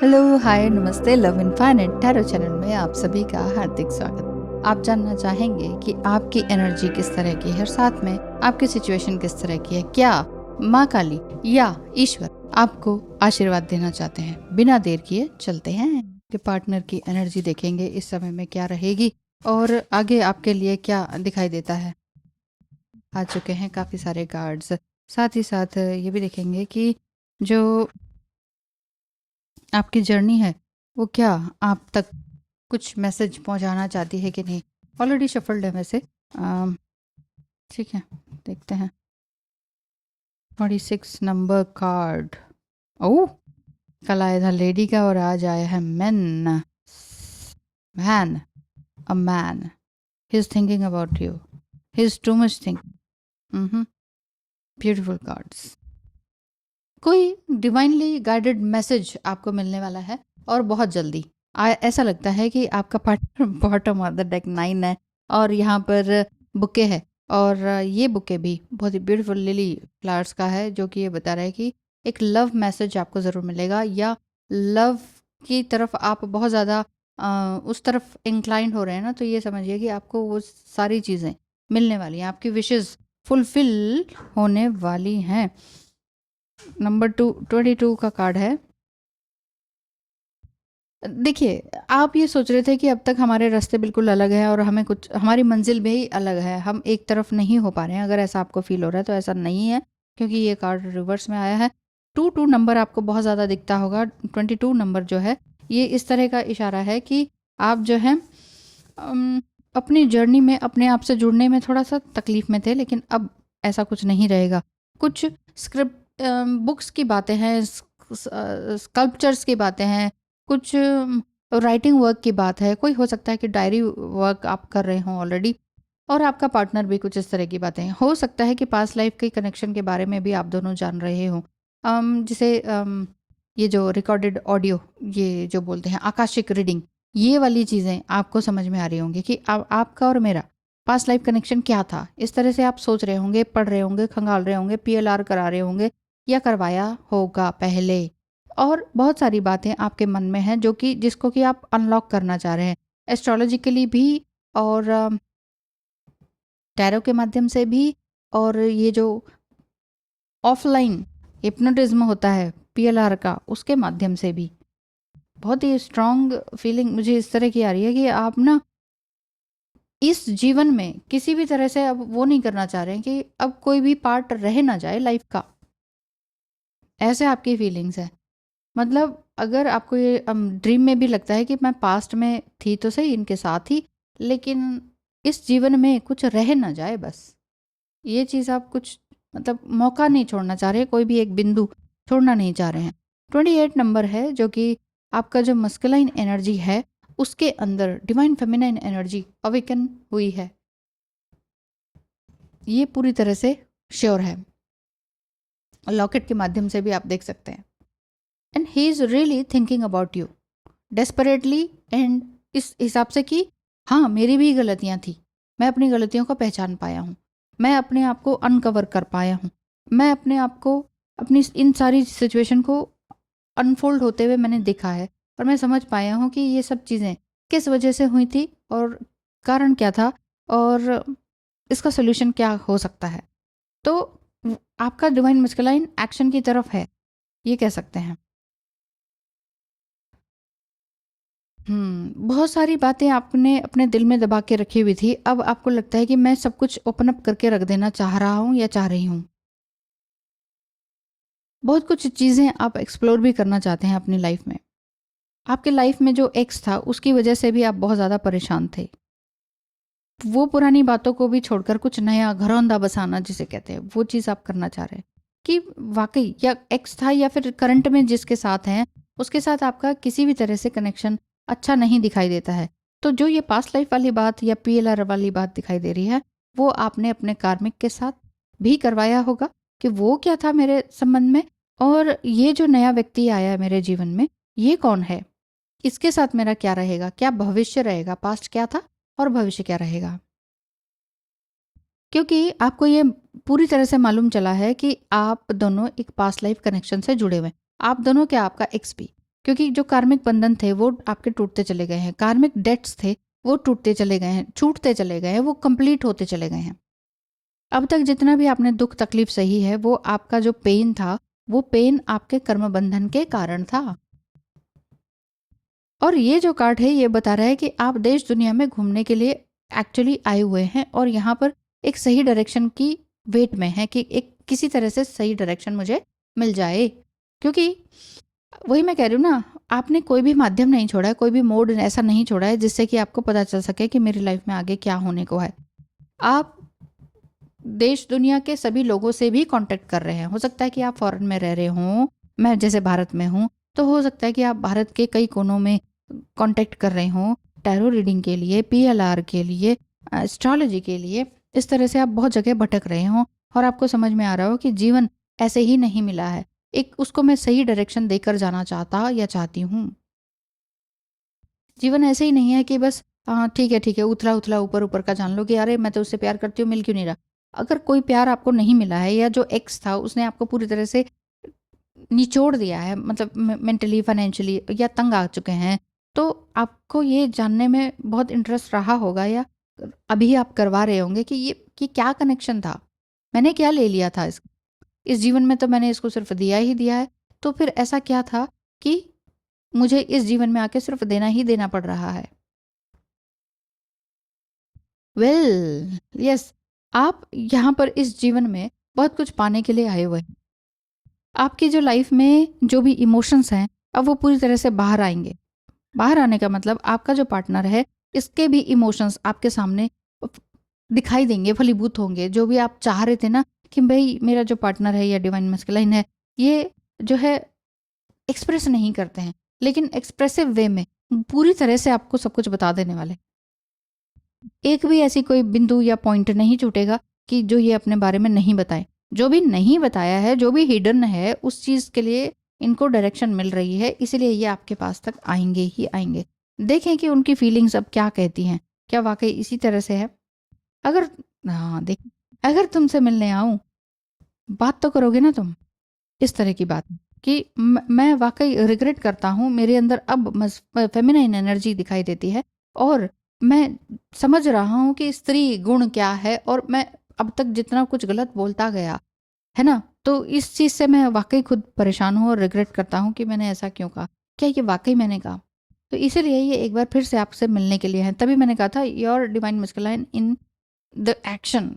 Hello, हाय, नमस्ते, love infinite tarot channel में आप सभी का हार्दिक स्वागत। आप जानना चाहेंगे कि आपकी एनर्जी किस तरह की है और साथ में आपकी सिचुएशन किस तरह की है। क्या माँ काली या ईश्वर आपको आशीर्वाद देना चाहते हैं? बिना देर किए चलते हैं कि पार्टनर की एनर्जी देखेंगे इस समय में क्या रहेगी और आगे आपके लिए क्या दिखाई देता है। आ चुके हैं काफ़ी सारे कार्ड्स। साथ ही साथ ये भी देखेंगे कि जो आपकी जर्नी है वो क्या आप तक कुछ मैसेज पहुंचाना चाहती है कि नहीं। ऑलरेडी शफल्ड है वैसे। अम, ठीक है, देखते हैं। 26 नंबर कार्ड। ओह, कल आया था लेडी का और आज आया है man. Man, a man, he is thinking about you, he is too much thinking. Beautiful cards. कोई डिवाइनली गाइडेड मैसेज आपको मिलने वाला है और बहुत जल्दी। ऐसा लगता है कि आपका partner bottom of the deck 9 है और यहाँ पर बुके है और ये बुके भी बहुत ही ब्यूटीफुल लिली फ्लावर्स का है, जो कि ये बता रहा है कि एक लव मैसेज आपको ज़रूर मिलेगा या लव की तरफ आप बहुत ज़्यादा उस तरफ इंक्लाइंड हो रहे हैं ना, तो ये समझिए कि आपको वो सारी चीज़ें मिलने वाली हैं, आपकी विशेज़ फुलफिल होने वाली हैं। नंबर 22 का कार्ड है। देखिए, आप ये सोच रहे थे कि अब तक हमारे रास्ते बिल्कुल अलग हैं और हमें कुछ हमारी मंजिल भी अलग है, हम एक तरफ नहीं हो पा रहे हैं। अगर ऐसा आपको फील हो रहा है तो ऐसा नहीं है, क्योंकि ये कार्ड रिवर्स में आया है। 22 नंबर आपको बहुत ज़्यादा दिखता होगा। 22 नंबर जो है ये इस तरह का इशारा है कि आप जो है अपनी जर्नी में अपने आप से जुड़ने में थोड़ा सा तकलीफ़ में थे, लेकिन अब ऐसा कुछ नहीं रहेगा। कुछ स्क्रिप्ट बुक्स की बातें हैं, स्कल्पचर्स की बातें हैं, कुछ राइटिंग वर्क की बात है। कोई हो सकता है कि डायरी वर्क आप कर रहे हों ऑलरेडी और आपका पार्टनर भी कुछ इस तरह की बातें हैं। हो सकता है कि पास्ट लाइफ के कनेक्शन के बारे में भी आप दोनों जान रहे हों। जिसे ये जो रिकॉर्डेड ऑडियो, ये जो बोलते हैं आकाशिक रीडिंग, ये वाली चीज़ें आपको समझ में आ रही होंगी कि आपका और मेरा पास्ट लाइफ कनेक्शन क्या था। इस तरह से आप सोच रहे होंगे, पढ़ रहे होंगे, खंगाल रहे होंगे, पीएलआर करा रहे होंगे या करवाया होगा पहले। और बहुत सारी बातें आपके मन में हैं जो कि जिसको कि आप अनलॉक करना चाह रहे हैं, एस्ट्रोलॉजिकली भी और टैरो के माध्यम से भी, और ये जो ऑफलाइन हिप्नोटिज्म होता है पीएलआर का, उसके माध्यम से भी। बहुत ही स्ट्रांग फीलिंग मुझे इस तरह की आ रही है कि आप ना इस जीवन में किसी भी तरह से अब वो नहीं करना चाह रहे हैं कि अब कोई भी पार्ट रह ना जाए लाइफ का। ऐसे आपकी फीलिंग्स है। मतलब अगर आपको ये ड्रीम में भी लगता है कि मैं पास्ट में थी तो सही इनके साथ ही, लेकिन इस जीवन में कुछ रह ना जाए बस, ये चीज़ आप कुछ मतलब मौका नहीं छोड़ना चाह रहे, कोई भी एक बिंदु छोड़ना नहीं चाह रहे हैं। 28 नंबर है जो कि आपका जो मस्कुलाइन एनर्जी है उसके अंदर डिवाइन फेमिनाइन एनर्जी अवेकन हुई है, ये पूरी तरह से श्योर है। लॉकेट के माध्यम से भी आप देख सकते हैं। And he is really thinking about you desperately, and इस हिसाब से कि हाँ, मेरी भी गलतियाँ थी, मैं अपनी गलतियों को पहचान पाया हूँ, मैं अपने आप को अनकवर कर पाया हूँ, मैं अपने आप को अपनी इन सारी सिचुएशन को अनफोल्ड होते हुए मैंने देखा है और मैं समझ पाया हूँ कि ये सब चीज़ें किस वजह से हुई थी और कारण क्या था और इसका सोल्यूशन क्या हो सकता है। तो आपका डिवाइन मस्कुलाइन एक्शन की तरफ है, ये कह सकते हैं। बहुत सारी बातें आपने अपने दिल में दबा के रखी हुई थी, अब आपको लगता है कि मैं सब कुछ ओपन अप करके रख देना चाह रहा हूँ या चाह रही हूँ। बहुत कुछ चीज़ें आप एक्सप्लोर भी करना चाहते हैं अपनी लाइफ में। आपके लाइफ में जो एक्स था उसकी वजह से भी आप बहुत ज़्यादा परेशान थे। वो पुरानी बातों को भी छोड़कर कुछ नया घरौंदा बसाना जिसे कहते हैं, वो चीज़ आप करना चाह रहे हैं कि वाकई या एक्स था या फिर करंट में जिसके साथ हैं उसके साथ आपका किसी भी तरह से कनेक्शन अच्छा नहीं दिखाई देता है। तो जो ये पास्ट लाइफ वाली बात या पीएलआर वाली बात दिखाई दे रही है, वो आपने अपने कार्मिक के साथ भी करवाया होगा कि वो क्या था मेरे संबंध में, और ये जो नया व्यक्ति आया है मेरे जीवन में, ये कौन है, इसके साथ मेरा क्या रहेगा, क्या भविष्य रहेगा, पास्ट क्या था और भविष्य क्या रहेगा। क्योंकि आपको ये पूरी तरह से मालूम चला है कि आप दोनों एक पास्ट लाइफ कनेक्शन से जुड़े हुए हैं। आप दोनों क्या, आपका एक्स भी। क्योंकि जो कार्मिक बंधन थे वो आपके टूटते चले गए हैं, कार्मिक डेट्स थे वो टूटते चले गए हैं, छूटते चले गए हैं, वो कंप्लीट होते चले गए हैं। अब तक जितना भी आपने दुख तकलीफ सही है, वो आपका जो पेन था, वो पेन आपके कर्म बंधन के कारण था। और ये जो कार्ड है ये बता रहा है कि आप देश दुनिया में घूमने के लिए एक्चुअली आए हुए हैं और यहाँ पर एक सही डायरेक्शन की वेट में है कि एक किसी तरह से सही डायरेक्शन मुझे मिल जाए। क्योंकि वही मैं कह रही हूँ ना, आपने कोई भी माध्यम नहीं छोड़ा है, कोई भी मोड ऐसा नहीं छोड़ा है जिससे कि आपको पता चल सके कि मेरी लाइफ में आगे क्या होने को है। आप देश दुनिया के सभी लोगों से भी कांटेक्ट कर रहे हैं। हो सकता है कि आप फॉरेन में रह रहे हों, मैं जैसे भारत में हूँ, तो हो सकता है कि आप भारत के कई कोनों में कांटेक्ट कर रहे हों टैरो रीडिंग के लिए, पीएलआर के लिए, एस्ट्रोलॉजी के लिए। इस तरह से आप बहुत जगह भटक रहे हों और आपको समझ में आ रहा हो कि जीवन ऐसे ही नहीं मिला है, एक उसको मैं सही डायरेक्शन देकर जाना चाहता या चाहती हूँ। जीवन ऐसे ही नहीं है कि बस हाँ ठीक है उथला उथला ऊपर ऊपर का जान लो कि अरे मैं तो उससे प्यार करती हूँ, मिल क्यों नहीं रहा। अगर कोई प्यार आपको नहीं मिला है या जो एक्स था उसने आपको पूरी तरह से निचोड़ दिया है, मतलब मेंटली फाइनेंशियली या तंग आ चुके हैं, तो आपको ये जानने में बहुत इंटरेस्ट रहा होगा या अभी आप करवा रहे होंगे कि ये क्या कनेक्शन था, मैंने क्या ले लिया था इस जीवन में, तो मैंने इसको सिर्फ दिया ही दिया है, तो फिर ऐसा क्या था कि मुझे इस जीवन में आके सिर्फ देना ही देना पड़ रहा है। वेल यस, आप यहाँ पर इस जीवन में बहुत कुछ पाने के लिए आए हुए हैं। आपकी जो लाइफ में जो भी इमोशंस हैं अब वो पूरी तरह से बाहर आएंगे। बाहर आने का मतलब आपका जो पार्टनर है इसके भी इमोशंस आपके सामने दिखाई देंगे, फलीभूत होंगे। जो भी आप चाह रहे थे ना कि भाई मेरा जो पार्टनर है या डिवाइन मस्कुलाइन है, ये जो है एक्सप्रेस नहीं करते हैं, लेकिन एक्सप्रेसिव वे में पूरी तरह से आपको सब कुछ बता देने वाले। एक भी ऐसी कोई बिंदु या पॉइंट नहीं छूटेगा कि जो ये अपने बारे में नहीं बताए। जो भी नहीं बताया है, जो भी हिडन है, उस चीज़ के लिए इनको डायरेक्शन मिल रही है, इसलिए ये आपके पास तक आएंगे ही आएंगे। देखें कि उनकी फीलिंग्स अब क्या कहती हैं, क्या वाकई इसी तरह से है। अगर हाँ देख, अगर तुमसे मिलने आऊं, बात तो करोगे ना तुम इस तरह की बात कि मैं वाकई रिग्रेट करता हूँ, मेरे अंदर अब फेमिनाइन एनर्जी दिखाई देती है और मैं समझ रहा हूँ कि स्त्री गुण क्या है, और मैं अब तक जितना कुछ गलत बोलता गया है ना, तो इस चीज़ से मैं वाकई खुद परेशान हूँ और रिग्रेट करता हूँ कि मैंने ऐसा क्यों कहा, क्या ये वाकई मैंने कहा। तो इसीलिए ये एक बार फिर से आपसे मिलने के लिए है। तभी मैंने कहा था your divine masculine in the action,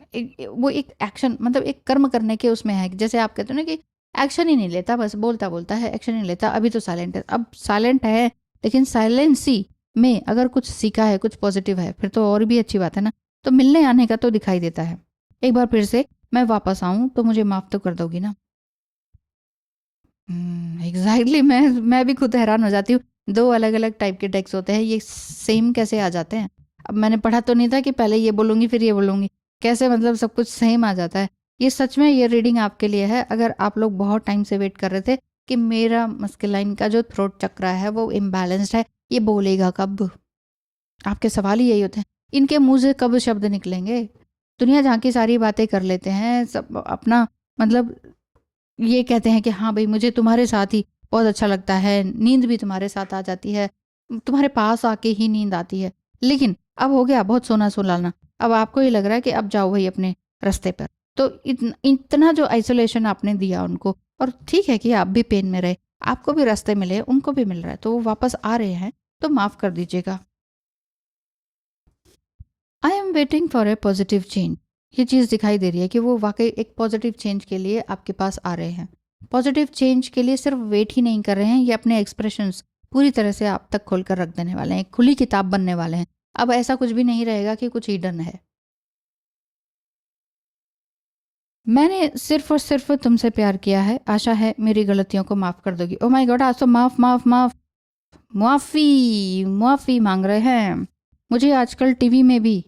वो एक एक्शन मतलब एक कर्म करने के उसमें है। जैसे आप कहते हो ना कि एक्शन ही नहीं लेता, बस बोलता बोलता है, एक्शन नहीं लेता, अभी तो साइलेंट है। अब साइलेंट है लेकिन साइलेंसी में अगर कुछ सीखा है, कुछ पॉजिटिव है, फिर तो और भी अच्छी बात है ना। तो मिलने आने का तो दिखाई देता है। एक बार फिर से मैं वापस आऊं तो मुझे माफ़ तो कर दोगी ना। एग्जैक्टली, मैं भी खुद हैरान हो जाती हूँ। दो अलग अलग टाइप के टेक्स्ट होते हैं, ये सेम कैसे आ जाते हैं। अब मैंने पढ़ा तो नहीं था कि पहले ये बोलूँगी फिर ये बोलूँगी, कैसे मतलब सब कुछ सेम आ जाता है। ये सच में ये रीडिंग आपके लिए है। अगर आप लोग बहुत टाइम से वेट कर रहे थे कि मेरा मस्कुलाइन का जो थ्रोट चक्र है वो इम्बैलेंस्ड है, ये बोलेगा कब, आपके सवाल ही यही होते हैं। इनके मुंह से कब शब्द निकलेंगे। दुनिया जहाँ की सारी बातें कर लेते हैं, सब अपना मतलब ये कहते हैं कि हाँ भाई मुझे तुम्हारे साथ ही बहुत अच्छा लगता है, नींद भी तुम्हारे साथ आ जाती है, तुम्हारे पास आके ही नींद आती है। लेकिन अब हो गया बहुत सोना सुलाना, अब आपको ये लग रहा है कि अब जाओ भाई अपने रास्ते पर। तो इतना जो आइसोलेशन आपने दिया उनको, और ठीक है कि आप भी पेन में रहे, आपको भी रास्ते मिले, उनको भी मिल रहा है, तो वो वापस आ रहे हैं, तो माफ़ कर दीजिएगा। I am waiting for a positive change. ये चीज़ दिखाई दे रही है कि वो वाकई एक पॉजिटिव चेंज के लिए आपके पास आ रहे हैं। पॉजिटिव चेंज के लिए सिर्फ वेट ही नहीं कर रहे हैं, ये अपने एक्सप्रेशंस पूरी तरह से आप तक खोल कर रख देने वाले हैं, खुली किताब बनने वाले हैं। अब ऐसा कुछ भी नहीं रहेगा कि कुछ हिडन है। मैंने सिर्फ और सिर्फ तुमसे प्यार किया है, आशा है मेरी गलतियों को माफ़ कर दोगी। ओ माय गॉड, आज तो माफ़ माफ़ माफ़ मुआफ़ी मुआफ़ी मांग रहे हैं। मुझे आजकल टीवी में भी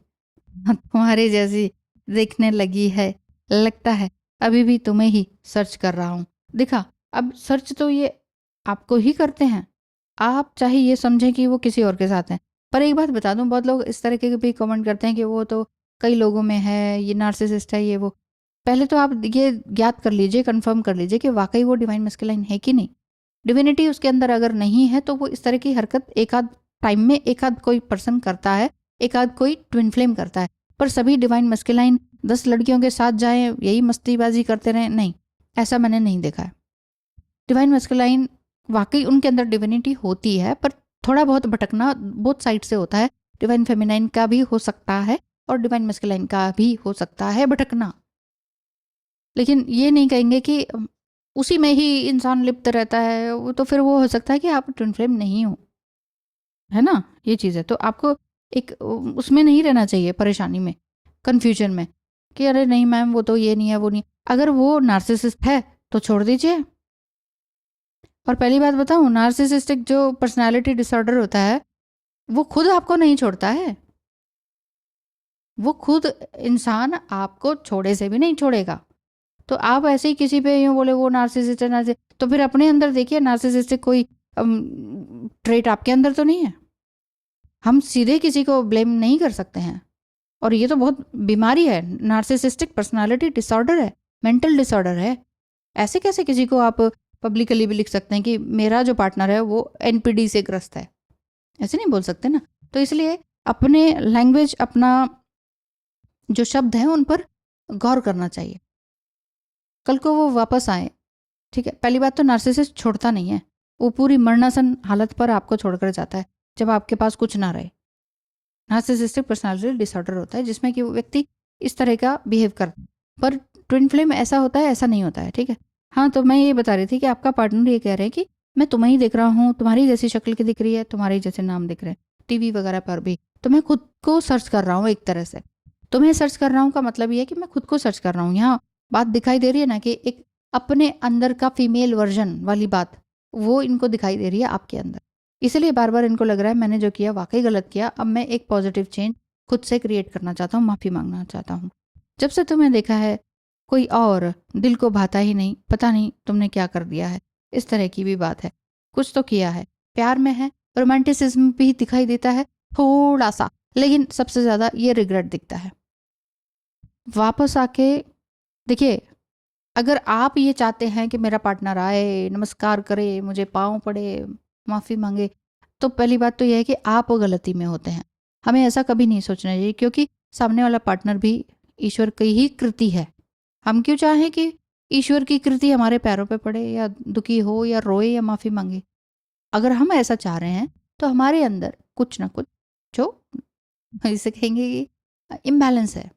तुम्हारे जैसी दिखने लगी है, लगता है अभी भी तुम्हें ही सर्च कर रहा हूँ। दिखा, अब सर्च तो ये आपको ही करते हैं। आप चाहे ये समझें कि वो किसी और के साथ हैं, पर एक बात बता दूं, बहुत लोग इस तरह के भी कमेंट करते हैं कि वो तो कई लोगों में है, ये नार्सिसिस्ट है, ये वो। पहले तो आप ये ज्ञात कर लीजिए, कंफर्म कर लीजिए कि वाकई वो डिवाइन मस्कुलाइन है कि नहीं। डिविनिटी उसके अंदर अगर नहीं है तो वो इस तरह की हरकत एक आध टाइम में एक आध कोई पर्सन करता है, एक आध कोई ट्विन फ्लेम करता है, पर सभी डिवाइन मस्कुलाइन 10 लड़कियों के साथ जाएं यही मस्तीबाजी करते रहें, नहीं, ऐसा मैंने नहीं देखा है। डिवाइन मस्कुलाइन वाकई उनके अंदर डिविनिटी होती है, पर थोड़ा बहुत भटकना बोथ साइड से होता है। डिवाइन फेमिनाइन का भी हो सकता है और डिवाइन मस्कुलाइन का भी हो सकता है भटकना, लेकिन ये नहीं कहेंगे कि उसी में ही इंसान लिप्त रहता है, वो तो फिर वो हो सकता है कि आप ट्विन फ्लेम नहीं हो, है ना, ये चीज़ है। तो आपको एक उसमें नहीं रहना चाहिए, परेशानी में, कन्फ्यूजन में कि अरे नहीं मैम वो तो ये नहीं है वो नहीं। अगर वो नार्सिसिस्ट है तो छोड़ दीजिए। और पहली बात बताऊं, नार्सिसिस्टिक जो पर्सनालिटी डिसऑर्डर होता है वो खुद आपको नहीं छोड़ता है, वो खुद इंसान आपको छोड़े से भी नहीं छोड़ेगा। तो आप ऐसे ही किसी पे यूँ बोले वो नार्सिसिस्ट है नार्सिसिस्ट, तो फिर अपने अंदर देखिए नार्सिसिस्टिक कोई ट्रेट आपके अंदर तो नहीं है। हम सीधे किसी को ब्लेम नहीं कर सकते हैं, और ये तो बहुत बीमारी है, नार्सिसिस्टिक पर्सनालिटी डिसऑर्डर है, मेंटल डिसऑर्डर है। ऐसे कैसे किसी को आप पब्लिकली भी लिख सकते हैं कि मेरा जो पार्टनर है वो एनपीडी से ग्रस्त है, ऐसे नहीं बोल सकते ना। तो इसलिए अपने लैंग्वेज, अपना जो शब्द हैं उन पर गौर करना चाहिए, कल को वो वापस आए। ठीक है, पहली बात तो नार्सिसिस्ट छोड़ता नहीं है, वो पूरी मरणासन हालत पर आपको छोड़कर जाता है जब आपके पास कुछ ना रहे। नार्सिसिस्टिक पर्सनालिटी डिसऑर्डर होता है जिसमें कि वो व्यक्ति इस तरह का बिहेव करता है, पर ट्विन फ्लेम ऐसा होता है, ऐसा नहीं होता है। ठीक है, हाँ, तो मैं ये बता रही थी कि आपका पार्टनर ये कह रहे हैं कि मैं तुम्हें ही देख रहा हूँ, तुम्हारी जैसी शक्ल की दिख रही है, तुम्हारे जैसे नाम दिख रहे हैं टीवी वगैरह पर भी, तो मैं खुद को सर्च कर रहा हूँ। एक तरह से तुम्हें सर्च कर रहा हूँ का मतलब ये है कि मैं खुद को सर्च कर रहा हूँ। यहाँ बात दिखाई दे रही है ना कि एक अपने अंदर का फीमेल वर्जन वाली बात, वो इनको दिखाई दे रही है आपके अंदर। इसलिए बार बार इनको लग रहा है मैंने जो किया वाकई गलत किया, अब मैं एक पॉजिटिव चेंज खुद से क्रिएट करना चाहता हूँ, माफ़ी मांगना चाहता हूँ। जब से तुम्हें देखा है कोई और दिल को भाता ही नहीं, पता नहीं तुमने क्या कर दिया है, इस तरह की भी बात है। कुछ तो किया है, प्यार में है, रोमांटिसिज्म भी दिखाई देता है थोड़ा सा, लेकिन सबसे ज़्यादा ये रिग्रेट दिखता है। वापस आके देखिए, अगर आप ये चाहते हैं कि मेरा पार्टनर आए, नमस्कार करे, मुझे पाँव पड़े, माफ़ी मांगे, तो पहली बात तो यह है कि आप गलती में होते हैं। हमें ऐसा कभी नहीं सोचना चाहिए, क्योंकि सामने वाला पार्टनर भी ईश्वर की ही कृति है। हम क्यों चाहें कि ईश्वर की कृति हमारे पैरों पे पड़े, या दुखी हो, या रोए, या माफ़ी मांगे। अगर हम ऐसा चाह रहे हैं तो हमारे अंदर कुछ ना कुछ जो इसे कहेंगे कि इम्बैलेंस है,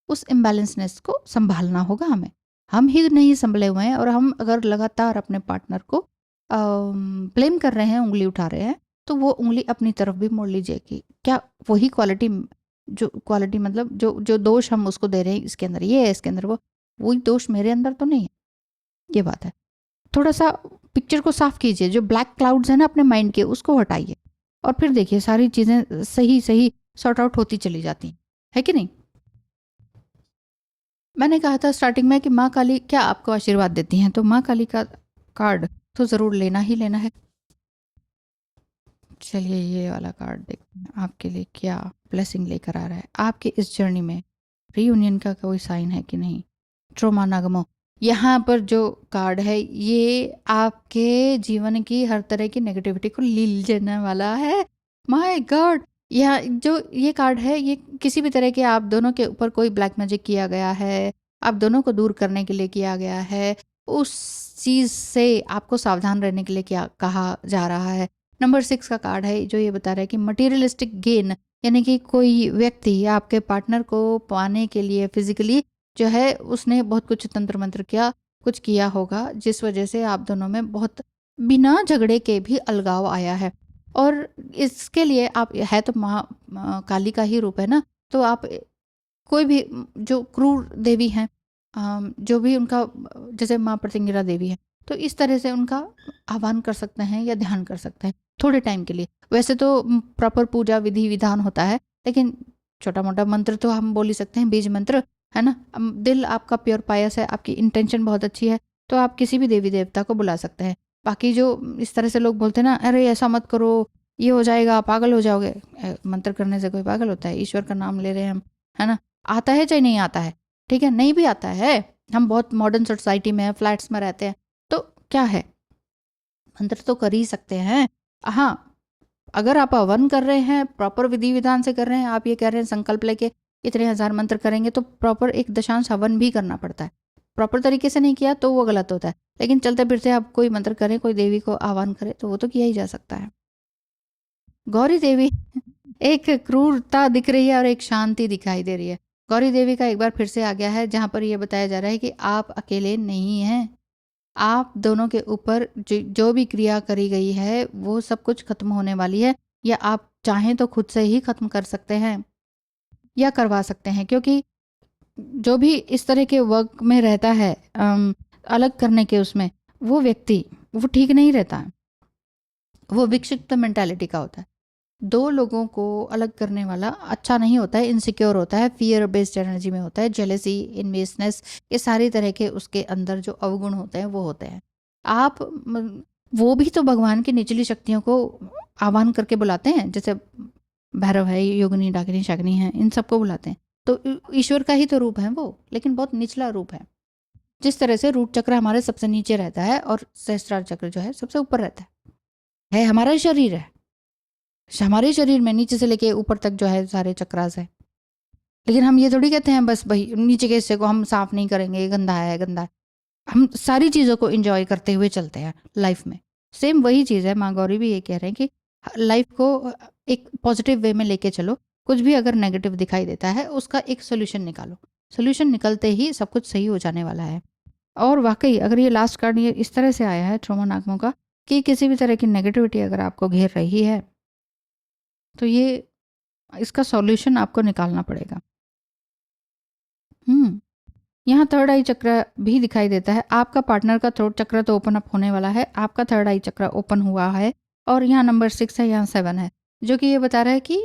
उस इम्बैलेंसनेस को संभालना होगा हमें। हम ही नहीं संभले हुए हैं, और हम अगर लगातार अपने पार्टनर को ब्लेम कर रहे हैं, उंगली उठा रहे हैं, तो वो उंगली अपनी तरफ भी मोड़ लीजिए कि क्या वही क्वालिटी, जो क्वालिटी मतलब जो जो दोष हम उसको दे रहे हैं, इसके अंदर ये है, इसके अंदर वही दोष मेरे अंदर तो नहीं है। ये बात है। थोड़ा सा पिक्चर को साफ कीजिए, जो ब्लैक क्लाउड्स है ना अपने माइंड के, उसको हटाइए, और फिर देखिए सारी चीज़ें सही सही सॉर्ट आउट होती चली जाती हैं, है कि नहीं। मैंने कहा था स्टार्टिंग में कि माँ काली क्या आपको आशीर्वाद देती हैं, तो माँ काली का कार्ड तो ज़रूर लेना ही लेना है। चलिए ये वाला कार्ड देखते हैं आपके लिए क्या ब्लेसिंग लेकर आ रहा है। आपके इस जर्नी में रीयूनियन का कोई साइन है कि नहीं। ट्रोमा नागमो, यहाँ पर जो कार्ड है ये आपके जीवन की हर तरह की नेगेटिविटी को लील जाने वाला है। माय गॉड, यह जो ये कार्ड है ये किसी भी तरह के आप दोनों के ऊपर कोई ब्लैक मैजिक किया गया है, आप दोनों को दूर करने के लिए किया गया है, उस चीज़ से आपको सावधान रहने के लिए क्या कहा जा रहा है। नंबर 6 का कार्ड है जो ये बता रहा है कि मटेरियलिस्टिक गेन, यानी कि कोई व्यक्ति आपके पार्टनर को पाने के लिए फिजिकली जो है उसने बहुत कुछ तंत्र मंत्र किया, कुछ किया होगा, जिस वजह से आप दोनों में बहुत बिना झगड़े के भी अलगाव आया है। और इसके लिए आप है तो माँ काली का ही रूप है ना, तो आप कोई भी जो क्रूर देवी हैं, जो भी उनका जैसे माँ प्रतिंगिरा देवी है, तो इस तरह से उनका आह्वान कर सकते हैं या ध्यान कर सकते हैं थोड़े टाइम के लिए। वैसे तो प्रॉपर पूजा विधि विधान होता है, लेकिन छोटा मोटा मंत्र तो हम बोल ही सकते हैं, बीज मंत्र है ना। दिल आपका प्योर पायस है, आपकी इंटेंशन बहुत अच्छी है, तो आप किसी भी देवी देवता को बुला सकते हैं। बाकी जो इस तरह से लोग बोलते हैं ना, अरे ऐसा मत करो ये हो जाएगा, पागल हो जाओगे, मंत्र करने से कोई पागल होता है। ईश्वर का नाम ले रहे हैं हम, है ना, आता है चाहे नहीं आता है, ठीक है, नहीं भी आता है, हम बहुत मॉडर्न सोसाइटी में फ्लैट्स में रहते हैं, तो क्या है, मंत्र तो कर ही सकते हैं। हाँ, अगर आप हवन कर रहे हैं, प्रॉपर विधि विधान से कर रहे हैं, आप ये कह रहे हैं संकल्प लेके इतने 1000 मंत्र करेंगे, तो प्रॉपर एक दशांश हवन भी करना पड़ता है। प्रॉपर तरीके से नहीं किया तो वो गलत होता है। लेकिन चलते फिरते आप कोई मंत्र करें, कोई देवी को आह्वान करें, तो वो तो किया ही जा सकता है। गौरी देवी एक क्रूरता दिख रही है और एक शांति दिखाई दे रही है। गौरी देवी का एक बार फिर से आ गया है, जहाँ पर ये बताया जा रहा है कि आप अकेले नहीं हैं। आप दोनों के ऊपर जो भी क्रिया करी गई है वो सब कुछ खत्म होने वाली है, या आप चाहें तो खुद से ही खत्म कर सकते हैं या करवा सकते हैं। क्योंकि जो भी इस तरह के वर्क में रहता है, अलग करने के उसमें, वो व्यक्ति वो ठीक नहीं रहता है, वो विक्षिप्त मेंटालिटी का होता है। दो लोगों को अलग करने वाला अच्छा नहीं होता है, इनसिक्योर होता है, फियर बेस्ड एनर्जी में होता है, जेलेसी, इनवेसनेस, ये सारी तरह के उसके अंदर जो अवगुण होते हैं वो होते हैं। आप वो भी तो भगवान की निचली शक्तियों को आह्वान करके बुलाते हैं, जैसे भैरव है, योगिनी, डाकिनी, शाकिनी है, इन सबको बुलाते हैं। तो ईश्वर का ही तो रूप है वो, लेकिन बहुत निचला रूप है। जिस तरह से रूट चक्र हमारे सबसे नीचे रहता है और सहस्त्रार चक्र जो है सबसे ऊपर रहता है हमारा शरीर है। हमारे शरीर में नीचे से लेके ऊपर तक जो है सारे चक्रास है। लेकिन हम ये थोड़ी कहते हैं बस भाई नीचे के हिस्से को हम साफ नहीं करेंगे, गंदा है गंदा है। हम सारी चीज़ों को इंजॉय करते हुए चलते हैं लाइफ में। सेम वही चीज़ है, माँ गौरी भी ये कह रहे हैं कि लाइफ को एक पॉजिटिव वे में लेके चलो। कुछ भी अगर नेगेटिव दिखाई देता है उसका एक सोल्यूशन निकालो, सोल्यूशन निकलते ही सब कुछ सही हो जाने वाला है। और वाकई अगर ये लास्ट कार्ड ये इस तरह से आया है ट्रॉमा नागमों का, कि किसी भी तरह की नेगेटिविटी अगर आपको घेर रही है तो ये इसका सॉल्यूशन आपको निकालना पड़ेगा। यहाँ थर्ड आई चक्र भी दिखाई देता है। आपका पार्टनर का थ्रोट चक्र तो ओपन अप होने वाला है, आपका थर्ड आई चक्र ओपन हुआ है, और यहाँ नंबर 6 है, यहाँ 7 है, जो कि ये बता रहा है कि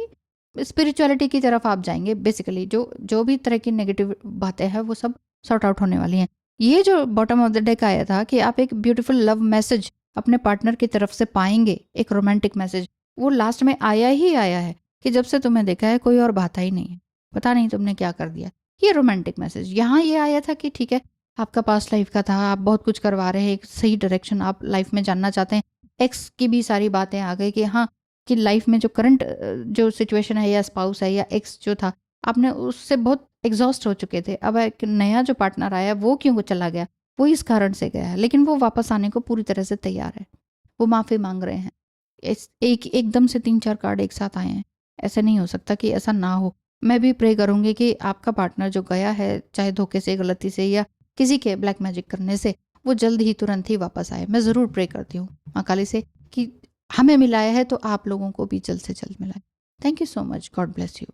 स्पिरिचुअलिटी की तरफ आप जाएंगे। बेसिकली जो भी तरह की नेगेटिव बातें हैं वो सब सॉर्ट आउट होने वाली हैं। ये जो बॉटम ऑफ द डेक आया था कि आप एक ब्यूटीफुल लव मैसेज अपने पार्टनर की तरफ से पाएंगे, एक रोमांटिक मैसेज, वो लास्ट में आया ही आया है कि जब से तुम्हें देखा है कोई और बात ही नहीं है, पता नहीं तुमने क्या कर दिया। ये रोमांटिक मैसेज यहाँ ये आया था कि ठीक है, आपका पास्ट लाइफ का था, आप बहुत कुछ करवा रहे हैं, एक सही डायरेक्शन आप लाइफ में जानना चाहते हैं। एक्स की भी सारी बातें आ गई कि हाँ, कि लाइफ में जो करंट जो सिचुएशन है या स्पाउस है या एक्स जो था, आपने उससे बहुत एग्जॉस्ट हो चुके थे। अब एक नया जो पार्टनर आया वो क्यों चला गया, वो इस कारण से गया है, लेकिन वो वापस आने को पूरी तरह से तैयार है, वो माफ़ी मांग रहे हैं। एकदम से 3-4 कार्ड एक साथ आए हैं, ऐसा नहीं हो सकता कि ऐसा ना हो। मैं भी प्रे करूंगी कि आपका पार्टनर जो गया है, चाहे धोखे से, गलती से, या किसी के ब्लैक मैजिक करने से, वो जल्द ही तुरंत ही वापस आए। मैं ज़रूर प्रे करती हूँ माँ काली से कि हमें मिलाया है तो आप लोगों को भी जल्द से जल्द मिलाए। Thank you so much, God bless you.